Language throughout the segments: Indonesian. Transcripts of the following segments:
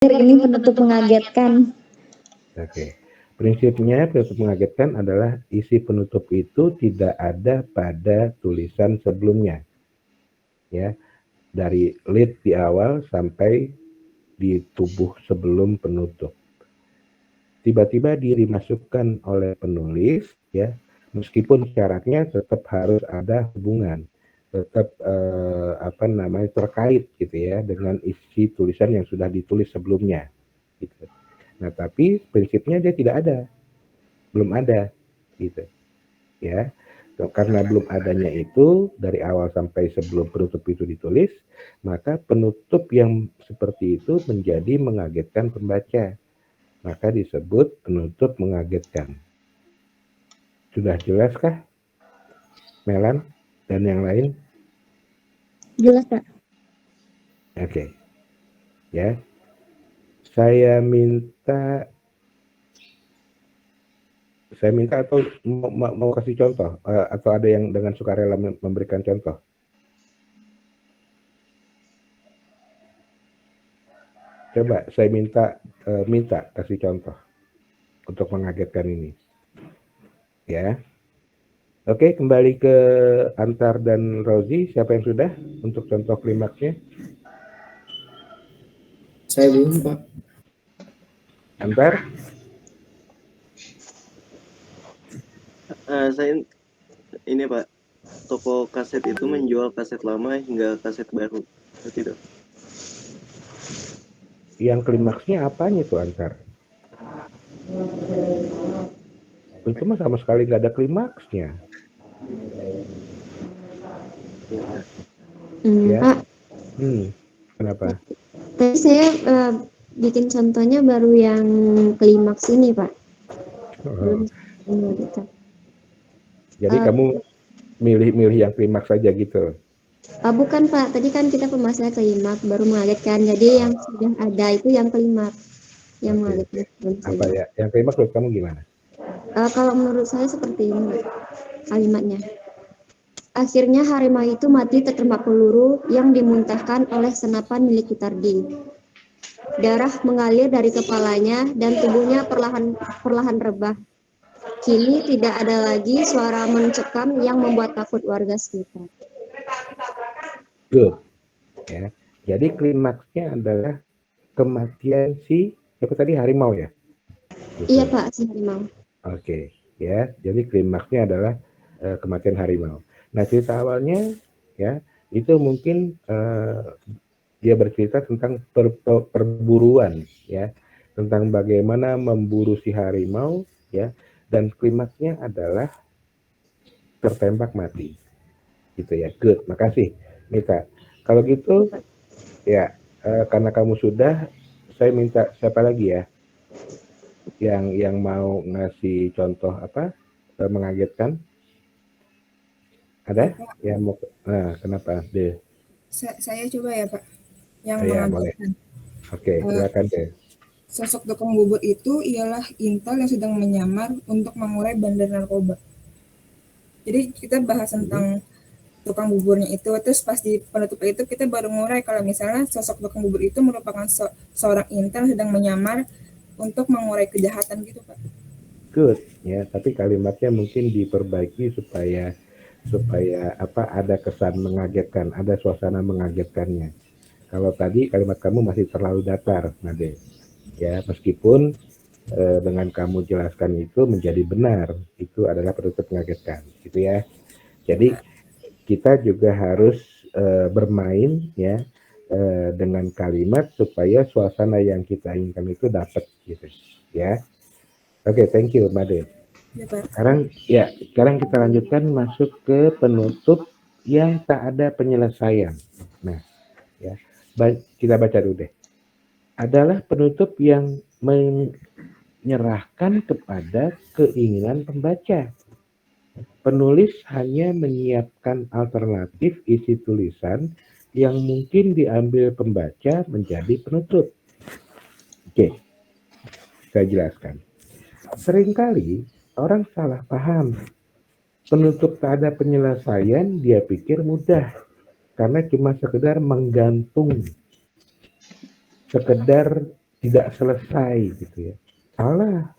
Ini penutup mengagetkan. Oke. Prinsipnya penutup mengagetkan adalah isi penutup itu tidak ada pada tulisan sebelumnya. Ya, dari lead di awal sampai di tubuh sebelum penutup. Tiba-tiba dimasukkan oleh penulis, ya, meskipun syaratnya tetap harus ada hubungan, tetap terkait gitu ya dengan isi tulisan yang sudah ditulis sebelumnya. Gitu. Nah, tapi prinsipnya dia tidak ada, belum ada, gitu, ya. Karena belum adanya itu dari awal sampai sebelum penutup itu ditulis, maka penutup yang seperti itu menjadi mengagetkan pembaca. Maka disebut penutup mengagetkan. Sudah jelaskah, Melan dan yang lain? Jelas, Pak. Oke. Ya. Saya minta atau mau kasih contoh atau ada yang dengan sukarela memberikan contoh? Coba saya minta kasih contoh untuk mengagetkan ini. Ya. Oke, kembali ke Antar dan Rozi. Siapa yang sudah untuk contoh klimaksnya? Saya belum, Pak. Antar? Saya ini Pak, toko kaset itu menjual kaset lama hingga kaset baru, tidak? Yang klimaksnya apanya tuh, Antar? Itu mah sama sekali nggak ada klimaksnya. Ya. Pak, Kenapa? tadi saya bikin contohnya baru yang klimaks ini, Pak. Belum mengagetkan. Jadi kamu milih yang klimaks saja gitu? Bukan, Pak. Tadi kan kita pembahasannya klimaks baru mengagetkan. Jadi yang sudah ada itu yang klimaks. Yang mengagetkan belum Apa saja. ya? Yang klimaks menurut kamu gimana? Kalau menurut saya seperti ini, Pak, kalimatnya. Akhirnya harimau itu mati tertembak peluru yang dimuntahkan oleh senapan milik Kitardi. Darah mengalir dari kepalanya dan tubuhnya perlahan rebah. Kini tidak ada lagi suara mencekam yang membuat takut warga sekitar. Good. Ya. Jadi klimaksnya adalah kematian si siapa tadi, harimau ya? Gitu. Iya, Pak, si harimau. Oke, ya. Jadi klimaksnya adalah kematian harimau. Nah, cerita awalnya ya itu mungkin dia bercerita tentang perburuan ya, tentang bagaimana memburu si harimau ya, dan klimaksnya adalah tertembak mati. Gitu ya. Good. Makasih, Mita. Kalau gitu ya, karena kamu sudah, saya minta siapa lagi ya yang mau ngasih contoh mengagetkan? Ada yang mau? Nah, kenapa deh? Saya coba ya, Pak, yang Ya, boleh. mengagetkan. Oke, silakan deh. Sosok tukang bubur itu ialah intel yang sedang menyamar untuk mengurai bandar narkoba. Jadi kita bahas tentang tukang buburnya itu, terus pas di penutup itu kita baru ngurai kalau misalnya sosok tukang bubur itu merupakan seorang intel yang sedang menyamar untuk mengurai kejahatan gitu, Pak. Good ya, tapi kalimatnya mungkin diperbaiki supaya ada kesan mengagetkan, ada suasana mengagetkannya. Kalau tadi kalimat kamu masih terlalu datar, Nade. Ya, meskipun dengan kamu jelaskan itu menjadi benar, itu adalah penutup mengagetkan, gitu ya. Jadi kita juga harus bermain ya dengan kalimat supaya suasana yang kita inginkan itu dapat, gitu ya. Oke, thank you, Made. Ya, Pak. Sekarang kita lanjutkan masuk ke penutup yang tak ada penyelesaian. Nah, ya, kita baca dulu deh. Adalah penutup yang menyerahkan kepada keinginan pembaca. Penulis hanya menyiapkan alternatif isi tulisan yang mungkin diambil pembaca menjadi penutup. Oke, saya jelaskan. Seringkali orang salah paham. Penutup tak ada penyelesaian, dia pikir mudah karena cuma sekedar menggantung, sekedar tidak selesai gitu ya. Salah.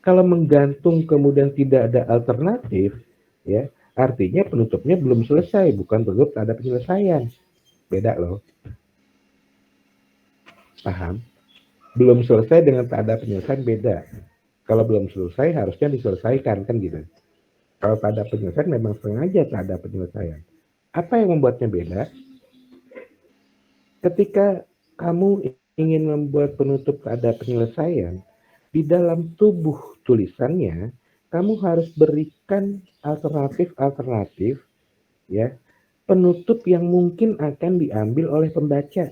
Kalau menggantung kemudian tidak ada alternatif, ya artinya penutupnya belum selesai, bukan penutup tak ada penyelesaian. Beda loh, paham? Belum selesai dengan tak ada penyelesaian beda. Kalau belum selesai harusnya diselesaikan kan gitu. Kalau tak ada penyelesaian memang sengaja tak ada penyelesaian. Apa yang membuatnya beda? Ketika kamu ingin membuat penutup tak ada penyelesaian, di dalam tubuh tulisannya, kamu harus berikan alternatif-alternatif ya, penutup yang mungkin akan diambil oleh pembaca.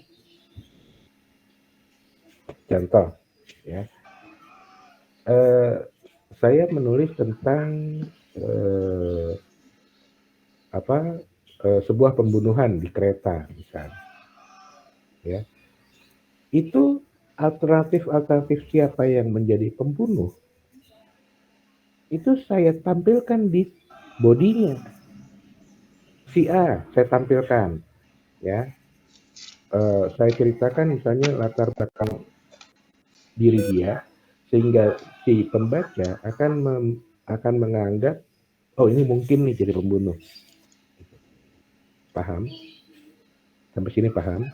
Contoh, ya, saya menulis tentang sebuah pembunuhan di kereta, misalnya, ya, itu alternatif siapa yang menjadi pembunuh itu saya tampilkan di bodinya. Si A saya tampilkan, ya. Saya ceritakan misalnya latar belakang diri dia, sehingga si pembaca akan menganggap, oh ini mungkin nih jadi pembunuh. Paham? Sampai sini paham?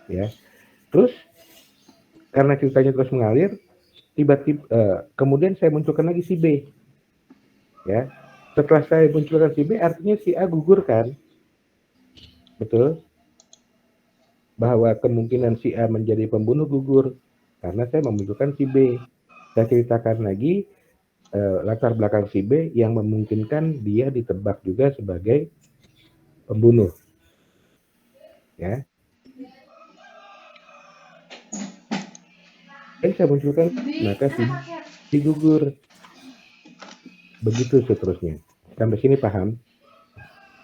Ya. Terus karena ceritanya terus mengalir, tiba-tiba kemudian saya munculkan lagi si B. Ya. Setelah saya munculkan si B, artinya si A gugur kan? Betul? Bahwa kemungkinan si A menjadi pembunuh gugur karena saya memunculkan si B. Saya ceritakan lagi latar belakang si B yang memungkinkan dia ditebak juga sebagai pembunuh. Ya. Dan saya munculkan, maka si gugur. Begitu seterusnya. Sampai sini paham?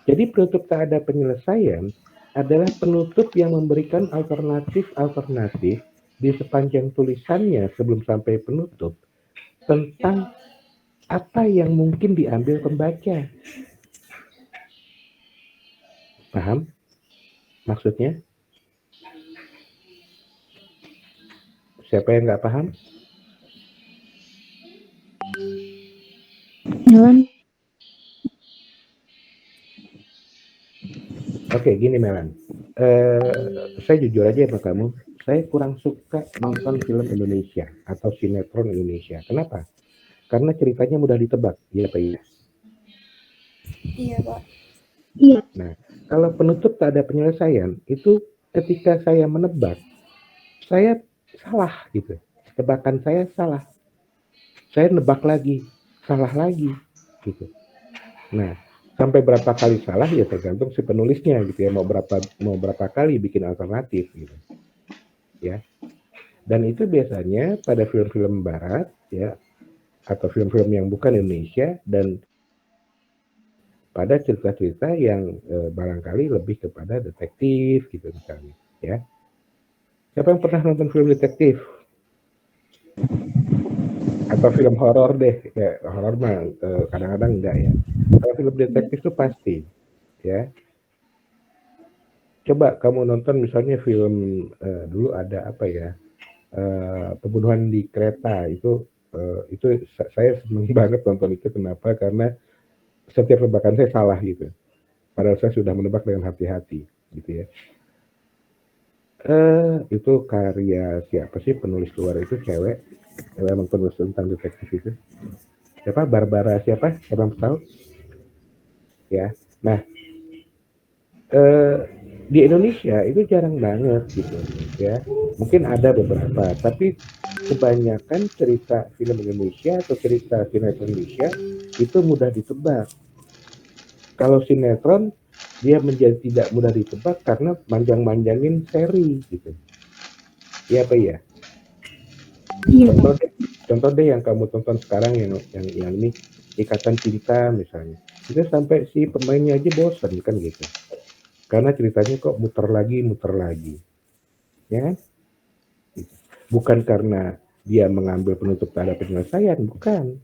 Jadi penutup tak ada penyelesaian adalah penutup yang memberikan alternatif di sepanjang tulisannya sebelum sampai penutup tentang apa yang mungkin diambil pembaca. Paham maksudnya? Siapa yang nggak paham? Melan. Oke, gini Melan. Saya jujur aja sama kamu, saya kurang suka nonton film Indonesia atau sinetron Indonesia. Kenapa? Karena ceritanya mudah ditebak, iya Pak? Iya, Pak. Iya. Nah, kalau penutup tak ada penyelesaian, itu ketika saya menebak, saya salah gitu. Tebakan saya salah. Saya nebak lagi, salah lagi gitu. Nah, sampai berapa kali salah ya tergantung si penulisnya gitu ya, mau berapa kali bikin alternatif gitu. Ya. Dan itu biasanya pada film-film barat ya atau film-film yang bukan Indonesia dan pada cerita-cerita yang barangkali lebih kepada detektif gitu misalnya ya. Siapa yang pernah nonton film detektif? Atau film horor deh, ya horor mah kadang-kadang enggak ya. Kalau film detektif itu pasti ya. Coba kamu nonton misalnya film dulu ada apa ya, pembunuhan di kereta itu saya senang banget nonton itu. Kenapa? Karena setiap tebakan saya salah gitu. Padahal saya sudah menebak dengan hati-hati gitu ya. Itu karya siapa sih penulis luar itu, cewek memang penulis tentang detektif itu. Siapa? Barbara siapa? Siapa yang tahu? Ya. Nah, di Indonesia itu jarang banget gitu ya. Mungkin ada beberapa, tapi kebanyakan cerita film Indonesia atau cerita sinetron Indonesia itu mudah ditebak. Kalau sinetron dia menjadi tidak mudah ditebak karena manjang-manjangin seri gitu. Iya apa iya? Iya. Contoh deh yang kamu tonton sekarang yang ini Ikatan Cinta misalnya. Itu sampai si pemainnya aja bosan kan gitu. Karena ceritanya kok muter lagi. Ya kan? Bukan karena dia mengambil penutup tak ada penyelesaian, bukan.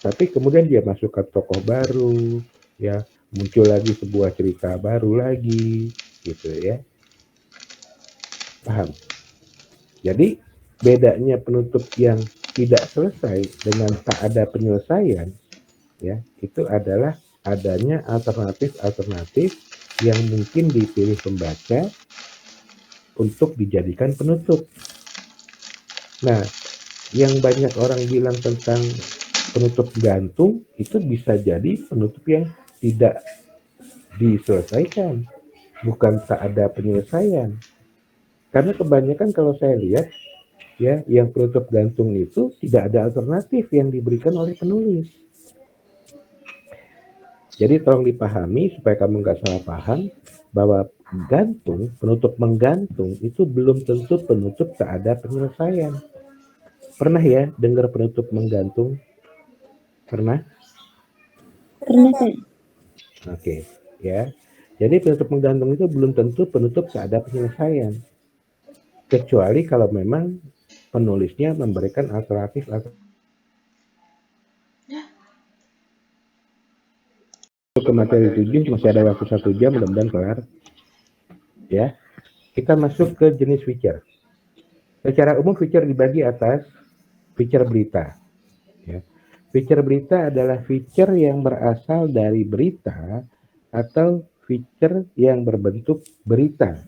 Tapi kemudian dia masukkan tokoh baru, ya, muncul lagi sebuah cerita baru lagi, gitu ya. Paham? Jadi bedanya penutup yang tidak selesai dengan tak ada penyelesaian, ya, itu adalah adanya alternatif-alternatif yang mungkin dipilih pembaca untuk dijadikan penutup. Nah, yang banyak orang bilang tentang penutup gantung itu bisa jadi penutup yang tidak diselesaikan, bukan tak ada penyelesaian. Karena kebanyakan kalau saya lihat, ya, yang penutup gantung itu tidak ada alternatif yang diberikan oleh penulis. Jadi tolong dipahami supaya kamu nggak salah paham bahwa penutup menggantung itu belum tentu penutup tak ada penyelesaian. Pernah ya dengar penutup menggantung? Pernah? Pernah, Pak. Oke, ya. Jadi penutup menggantung itu belum tentu penutup tak ada penyelesaian. Kecuali kalau memang penulisnya memberikan alternatif. Untuk ke materi 7 masih ada waktu 1 jam, mudah-mudahan kelar. Ya, kita masuk ke jenis feature. Secara umum feature dibagi atas feature berita. Ya. Feature berita adalah feature yang berasal dari berita atau feature yang berbentuk berita.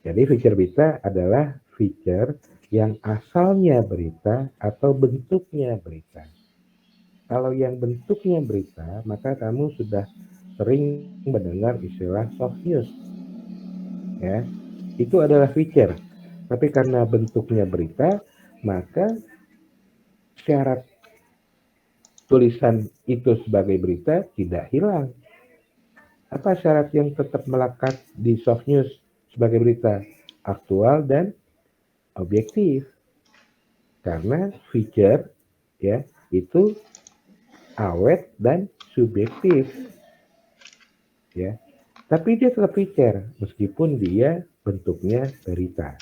Jadi feature berita adalah feature yang asalnya berita atau bentuknya berita. Kalau yang bentuknya berita, maka kamu sudah sering mendengar istilah soft news. Ya, itu adalah feature. Tapi karena bentuknya berita, maka syarat tulisan itu sebagai berita tidak hilang. Apa syarat yang tetap melekat di soft news sebagai berita? Aktual dan objektif. Karena feature, ya, itu awet dan subjektif, ya. Tapi dia tetap feature meskipun dia bentuknya berita.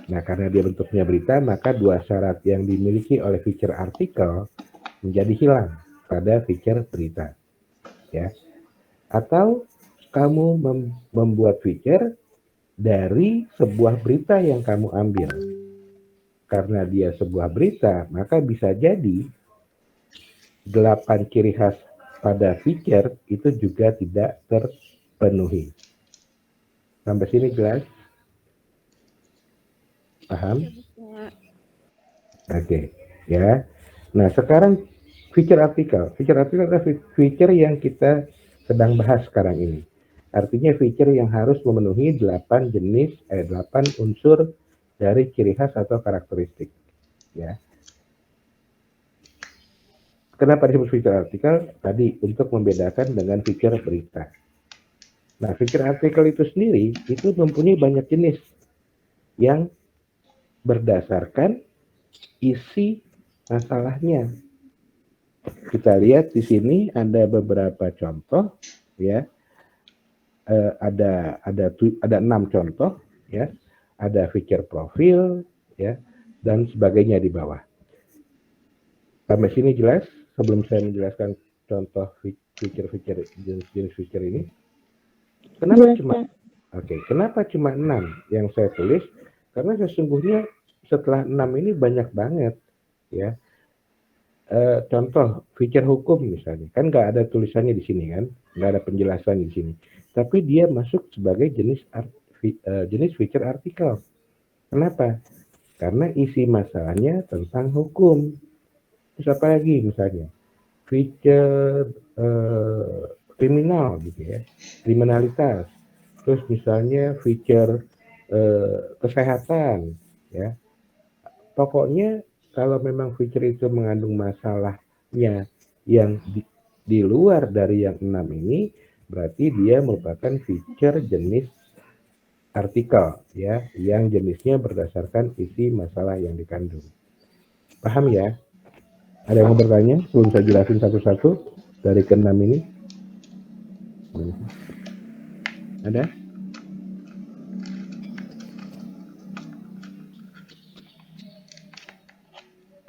Nah, karena dia bentuknya berita, maka dua syarat yang dimiliki oleh feature artikel menjadi hilang pada feature berita, ya. Atau kamu membuat feature dari sebuah berita yang kamu ambil. Karena dia sebuah berita, maka bisa jadi 8 ciri khas pada feature itu juga tidak terpenuhi. Sampai sini jelas? Paham? Oke, ya. Nah, sekarang feature artikel. Feature artikel adalah feature yang kita sedang bahas sekarang ini. Artinya feature yang harus memenuhi 8 unsur dari ciri khas atau karakteristik, ya. Kenapa disebut feature artikel? Tadi untuk membedakan dengan feature berita. Nah, feature artikel itu sendiri itu mempunyai banyak jenis yang berdasarkan isi masalahnya. Kita lihat di sini ada beberapa contoh, ya. Ada 6 contoh, ya. Ada feature profil, ya, dan sebagainya di bawah. Sampai sini jelas? Sebelum saya menjelaskan contoh feature jenis feature ini, kenapa cuma 6 yang saya tulis? Karena sesungguhnya setelah 6 ini banyak banget, ya. Contoh feature hukum misalnya, kan nggak ada tulisannya di sini kan, nggak ada penjelasan di sini. Tapi dia masuk sebagai jenis feature artikel. Kenapa? Karena isi masalahnya tentang hukum. Terus apa lagi misalnya? Feature kriminal gitu ya, kriminalitas. Terus misalnya feature kesehatan, ya. Pokoknya kalau memang feature itu mengandung masalahnya yang di luar dari yang 6 ini, berarti dia merupakan feature jenis artikel, ya, yang jenisnya berdasarkan isi masalah yang dikandung. Paham ya? Ada yang mau bertanya sebelum saya jelasin satu-satu dari ke-6 ini? Ada?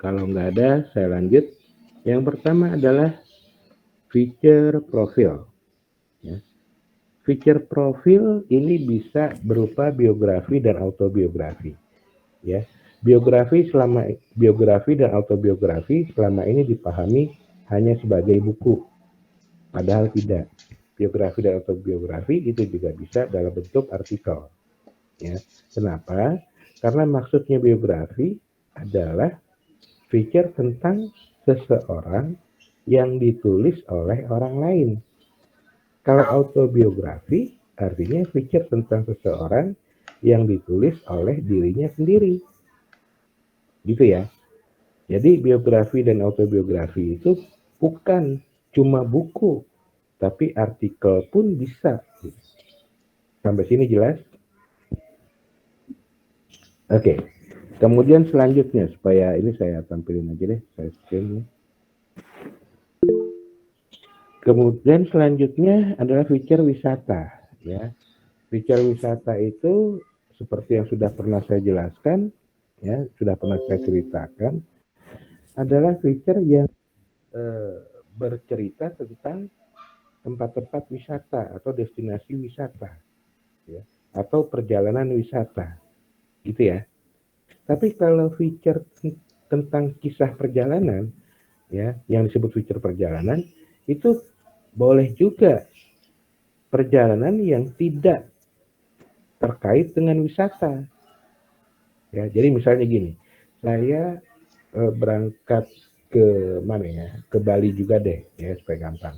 Kalau nggak ada, saya lanjut. Yang pertama adalah feature profil. Ya. Feature profil ini bisa berupa biografi dan autobiografi, ya. Biografi dan autobiografi selama ini dipahami hanya sebagai buku, padahal tidak. Biografi dan autobiografi itu juga bisa dalam bentuk artikel, ya. Kenapa? Karena maksudnya biografi adalah feature tentang seseorang yang ditulis oleh orang lain. Kalau autobiografi artinya feature tentang seseorang yang ditulis oleh dirinya sendiri. Gitu ya. Jadi biografi dan autobiografi itu bukan cuma buku, tapi artikel pun bisa. Sampai sini jelas? Oke. Kemudian selanjutnya, supaya ini saya tampilin aja deh, saya screen. Kemudian selanjutnya adalah feature wisata, ya. Feature wisata itu seperti yang sudah pernah saya jelaskan, ya, sudah pernah saya ceritakan, adalah feature yang bercerita tentang tempat-tempat wisata atau destinasi wisata, ya, atau perjalanan wisata, gitu ya. Tapi kalau feature tentang kisah perjalanan, ya, yang disebut feature perjalanan, itu boleh juga perjalanan yang tidak terkait dengan wisata. Ya, jadi misalnya gini, saya berangkat ke mana ya? Ke Bali juga deh, ya supaya gampang.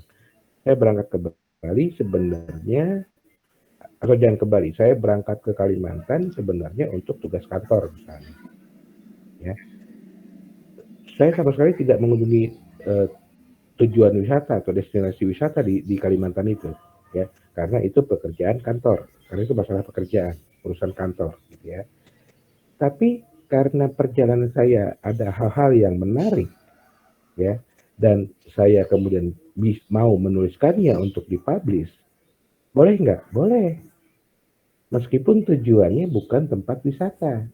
Saya berangkat ke Bali sebenarnya, atau jangan ke Bali, saya berangkat ke Kalimantan sebenarnya untuk tugas kantor misalnya. Ya, saya sama sekali tidak mengunjungi tujuan wisata atau destinasi wisata di Kalimantan itu, ya, karena itu pekerjaan kantor, karena itu masalah pekerjaan, urusan kantor, gitu ya. Tapi karena perjalanan saya ada hal-hal yang menarik, ya, dan saya kemudian mau menuliskannya untuk dipublish, boleh nggak? Boleh, meskipun tujuannya bukan tempat wisata.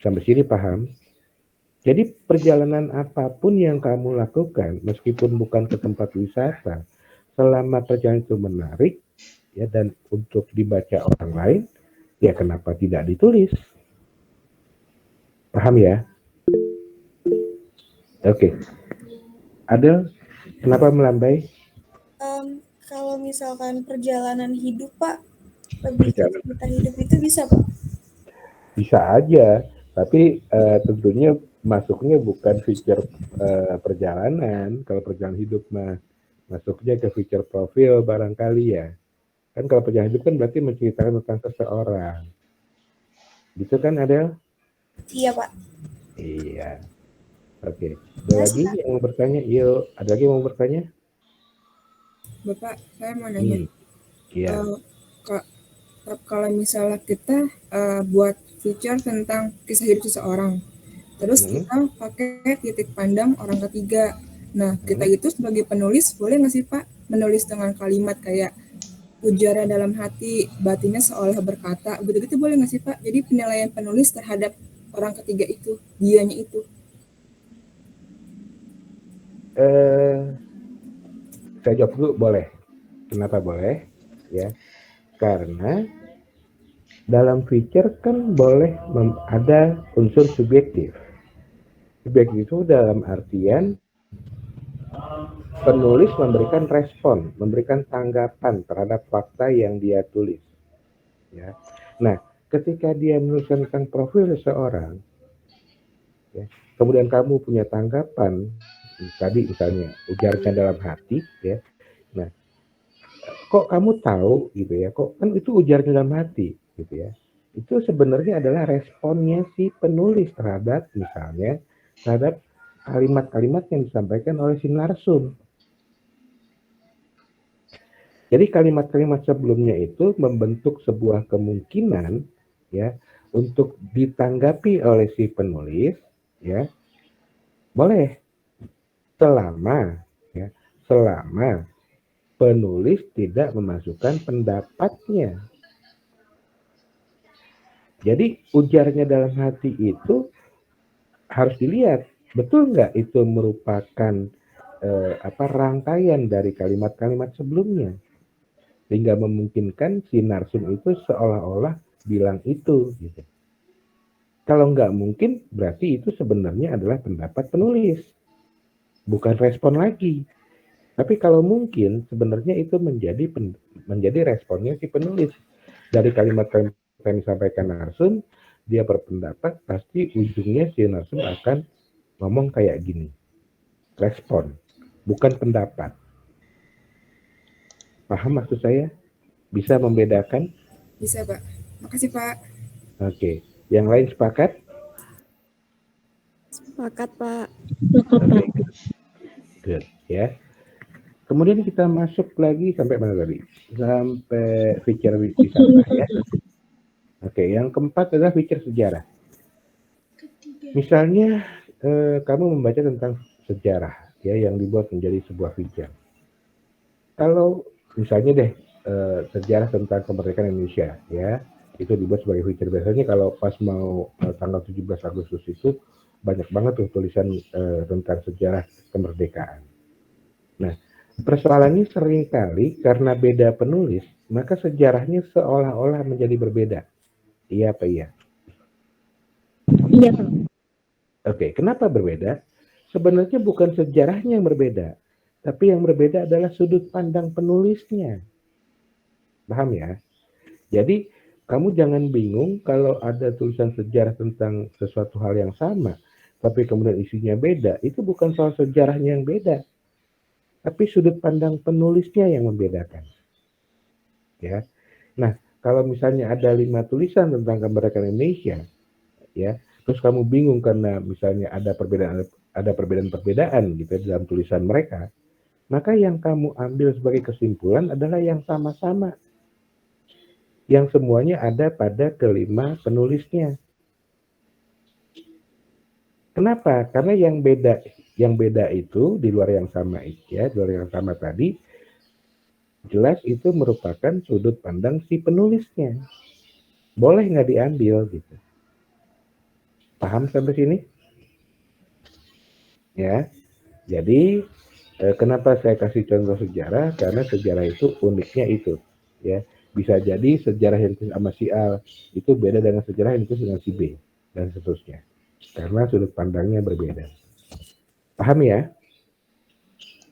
Sampai sini paham? Jadi perjalanan apapun yang kamu lakukan, meskipun bukan ke tempat wisata, selama perjalanan itu menarik, ya, dan untuk dibaca orang lain, ya kenapa tidak ditulis? Paham ya? Oke. Adel, kenapa melambai? Kalau misalkan perjalanan hidup, Pak, lebih ke Perjalanan cerita hidup itu bisa, Pak? bisa aja, tapi tentunya masuknya bukan feature perjalanan. Kalau perjalanan hidup mah masuknya ke feature profil barangkali ya. Kan kalau perjalanan hidup kan berarti menceritakan tentang seseorang. Gitu kan Adel? Iya, Pak. Iya. Oke. Ada lagi yang mau bertanya? Yuk, ada lagi yang mau bertanya? Bapak, saya mau nanya. Iya. Kalau misalnya kita buat feature tentang kisah hidup seseorang, terus kita pakai titik pandang orang ketiga. Nah, kita itu sebagai penulis boleh nggak sih Pak menulis dengan kalimat kayak ujarnya dalam hati, batinnya seolah berkata, gitu-gitu boleh nggak sih Pak? Jadi penilaian penulis terhadap orang ketiga itu, dianya itu. Saya jawab dulu, boleh. Kenapa boleh? Ya, karena dalam feature kan boleh ada unsur subjektif. Subjektif itu dalam artian penulis memberikan respon, memberikan tanggapan terhadap fakta yang dia tulis. Ya. Nah, ketika dia menuliskan tentang profil seseorang, ya, kemudian kamu punya tanggapan, tadi misalnya ujarnya dalam hati, ya. Nah, kok kamu tahu gitu ya? Kok kan itu ujarnya dalam hati, gitu ya? Itu sebenarnya adalah responnya si penulis terhadap misalnya terhadap kalimat-kalimat yang disampaikan oleh si narsum. Jadi kalimat-kalimat sebelumnya itu membentuk sebuah kemungkinan ya untuk ditanggapi oleh si penulis ya. Boleh selama penulis tidak memasukkan pendapatnya. Jadi ujarnya dalam hati itu harus dilihat betul nggak itu merupakan rangkaian dari kalimat-kalimat sebelumnya. sehingga memungkinkan si narsum itu seolah-olah bilang itu gitu. Kalau nggak mungkin, berarti itu sebenarnya adalah pendapat penulis, bukan respon lagi. Tapi kalau mungkin, sebenarnya itu menjadi responnya si penulis. Dari kalimat-kalimat yang disampaikan narsum, dia berpendapat, pasti ujungnya si narsum akan ngomong kayak gini. Respon, bukan pendapat. Paham maksud saya? Bisa membedakan? Bisa, Pak. Makasih, Pak. Oke. Yang lain sepakat? Sepakat, Pak. Oke, good. Ya. Kemudian kita masuk lagi sampai mana tadi? Sampai feature wisata ya. Oke, yang keempat adalah feature sejarah. Misalnya kamu membaca tentang sejarah ya yang dibuat menjadi sebuah feature. Kalau misalnya deh sejarah tentang kemerdekaan Indonesia ya, itu dibuat sebagai feature. Biasanya kalau pas mau tanggal 17 Agustus itu banyak banget tuh tulisan tentang sejarah kemerdekaan. Nah, persoalannya seringkali karena beda penulis, maka sejarahnya seolah-olah menjadi berbeda. Iya apa iya? Iya, Pak. Oke, kenapa berbeda? Sebenarnya bukan sejarahnya yang berbeda, tapi yang berbeda adalah sudut pandang penulisnya. Paham ya? Jadi, kamu jangan bingung kalau ada tulisan sejarah tentang sesuatu hal yang sama, tapi kemudian isinya beda. Itu bukan soal sejarahnya yang beda, tapi sudut pandang penulisnya yang membedakan. Ya. Nah, kalau misalnya ada 5 tulisan tentang kemerdekaan Indonesia, ya, terus kamu bingung karena misalnya ada perbedaan-perbedaan gitu dalam tulisan mereka, maka yang kamu ambil sebagai kesimpulan adalah yang sama-sama, yang semuanya ada pada kelima penulisnya. Kenapa? Karena yang beda itu di luar yang sama ya, di luar yang sama tadi, jelas itu merupakan sudut pandang si penulisnya. Boleh nggak diambil gitu. Paham sampai sini? Ya. Jadi kenapa saya kasih contoh sejarah? Karena sejarah itu uniknya itu, ya. Bisa jadi sejarah yang ditulis sama si A itu beda dengan sejarah yang ditulis dengan si B dan seterusnya. Karena sudut pandangnya berbeda. Paham ya?